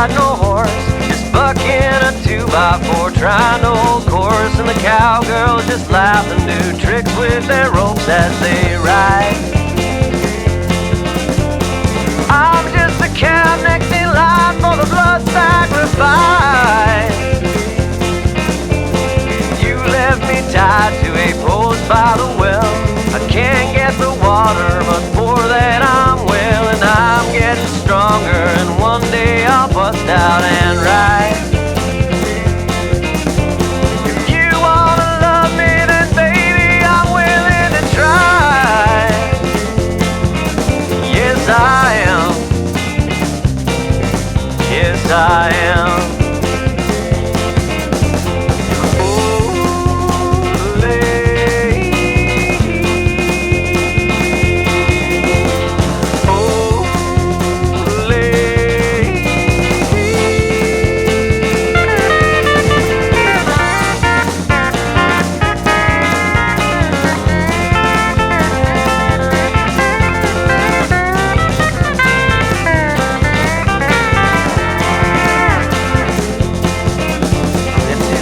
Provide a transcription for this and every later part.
ride no horse, just bucking a 2x4, trying to hold course. And the cowgirls just laugh and do tricks with their ropes as they ride. I'm just a cab next in line for the blood sacrifice. You left me tied to a post by the well. I can't get the water, but for that I'm well. And I'm getting stronger, and one day I'll bust out and ride. If you wanna love me, then baby, I'm willing to try. Yes, I am. Yes, I am.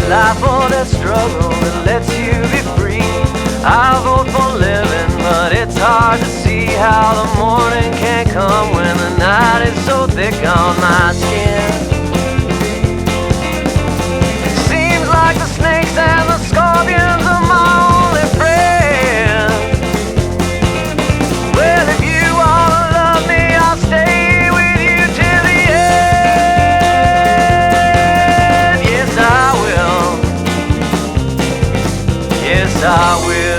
Life or that struggle that lets you be free. I vote for living, but it's hard to see how the morning can come when the night is so thick on my skin. It seems like the snakes and the scorpions are my only friends. Well, if you wanna love me, I'll stay with you till the end. Yes, I will. Yes, I will.